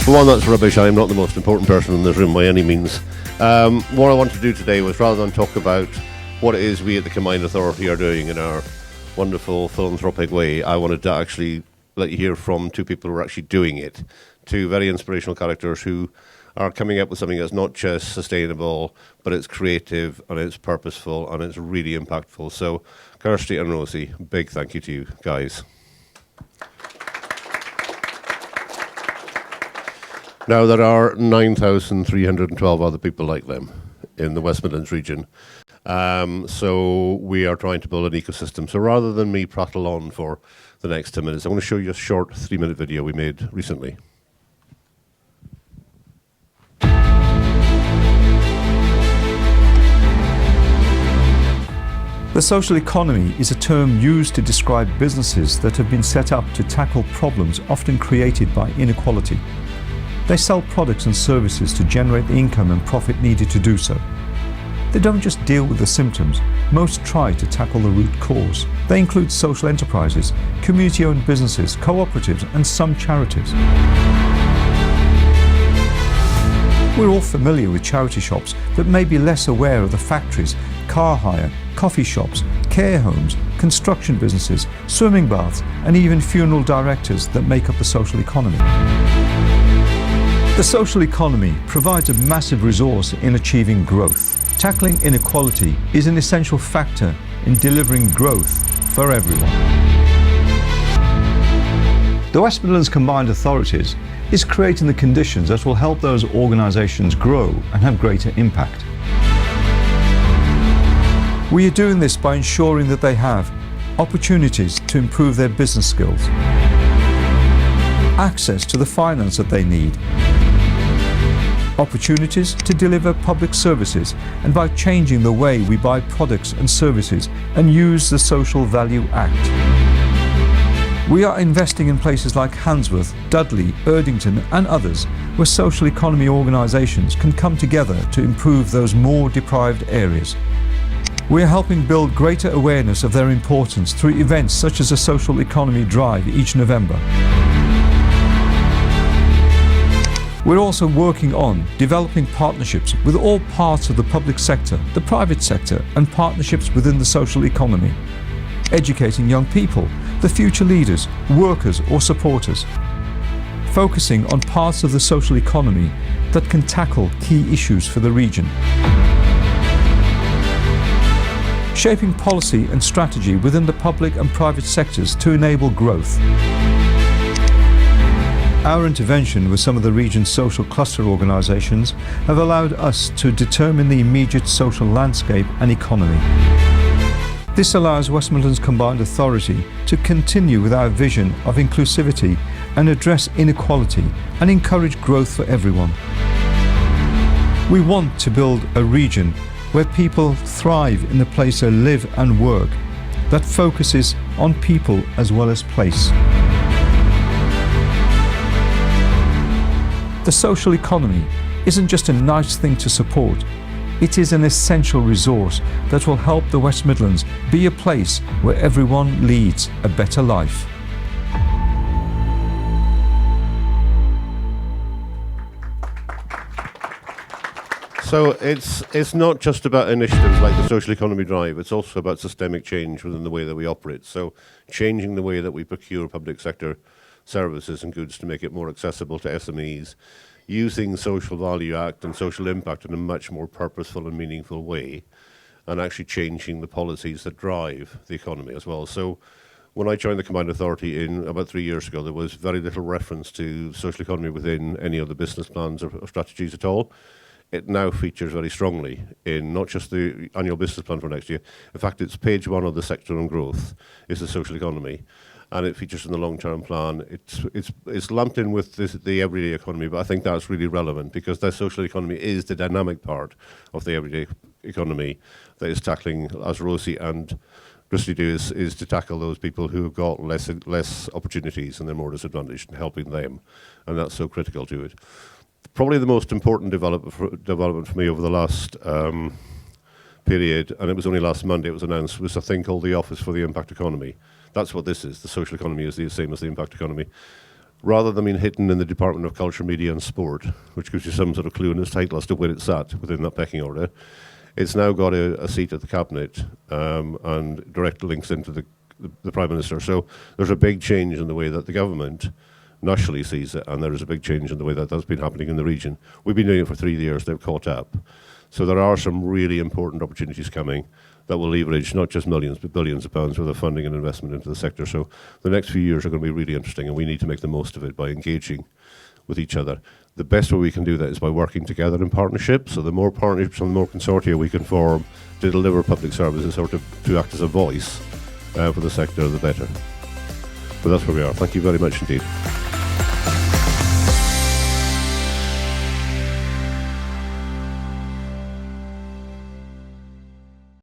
Well, that's rubbish. I'm not the most important person in this room by any means. What I wanted to do today was, rather than talk about what it is we at the Combined Authority are doing in our wonderful philanthropic way, I wanted to actually let you hear from two people who are actually doing it. Two very inspirational characters who are coming up with something that's not just sustainable, but it's creative and it's purposeful and it's really impactful. So, Kirsty and Rosie, big thank you to you guys. Now, there are 9,312 other people like them in the West Midlands region. So we are trying to build an ecosystem. So rather than me prattle on for the next 10 minutes, I want to show you a short 3-minute video we made recently. The social economy is a term used to describe businesses that have been set up to tackle problems often created by inequality. They sell products and services to generate the income and profit needed to do so. They don't just deal with the symptoms, most try to tackle the root cause. They include social enterprises, community-owned businesses, cooperatives and some charities. We're all familiar with charity shops but may be less aware of the factories, car hire, coffee shops, care homes, construction businesses, swimming baths and even funeral directors that make up the social economy. The social economy provides a massive resource in achieving growth. Tackling inequality is an essential factor in delivering growth for everyone. The West Midlands Combined Authorities is creating the conditions that will help those organisations grow and have greater impact. We are doing this by ensuring that they have opportunities to improve their business skills, access to the finance that they need, opportunities to deliver public services, and by changing the way we buy products and services and use the Social Value Act. We are investing in places like Handsworth, Dudley, Erdington and others where social economy organisations can come together to improve those more deprived areas. We are helping build greater awareness of their importance through events such as a Social Economy Drive each November. We're also working on developing partnerships with all parts of the public sector, the private sector and partnerships within the social economy, educating young people, the future leaders, workers or supporters, focusing on parts of the social economy that can tackle key issues for the region, shaping policy and strategy within the public and private sectors to enable growth. Our intervention with some of the region's social cluster organisations have allowed us to determine the immediate social landscape and economy. This allows West Midlands Combined Authority to continue with our vision of inclusivity and address inequality and encourage growth for everyone. We want to build a region where people thrive in the place they live and work, that focuses on people as well as place. The social economy isn't just a nice thing to support, it is an essential resource that will help the West Midlands be a place where everyone leads a better life. So it's not just about initiatives like the Social Economy Drive, it's also about systemic change within the way that we operate. So changing the way that we procure public sector services and goods to make it more accessible to SMEs, using Social Value Act and social impact in a much more purposeful and meaningful way, and actually changing the policies that drive the economy as well. So when I joined the Combined Authority in about 3 years ago, there was very little reference to social economy within any of the business plans or strategies at all. It now features very strongly in not just the annual business plan for next year. In fact, it's page 1 of the sector on growth is the social economy, and it features in the long-term plan. It's lumped in with the everyday economy, but I think that's really relevant because the social economy is the dynamic part of the everyday economy that is tackling, as Rosie and Christy do, is to tackle those people who have got less opportunities and they're more disadvantaged and helping them, and that's so critical to it. Probably the most important development for me over the last period, and it was only last Monday it was announced, was a thing called the Office for the Impact Economy. That's what this is. The social economy is the same as the impact economy. rather than being hidden in the Department of Culture, Media and Sport, which gives you some sort of clue in its title as to where it's at within that pecking order, it's now got a seat at the Cabinet and direct links into the Prime Minister. So there's a big change in the way that the government nationally sees it, and there is a big change in the way that that's been happening in the region. We've been doing it for 3 years, they've caught up. So there are some really important opportunities coming that will leverage not just millions but billions of pounds worth of funding and investment into the sector. So the next few years are going to be really interesting, and we need to make the most of it by engaging with each other. The best way we can do that is by working together in partnership. So the more partnerships and the more consortia we can form to deliver public services or to act as a voice for the sector, the better. But that's where we are. Thank you very much indeed.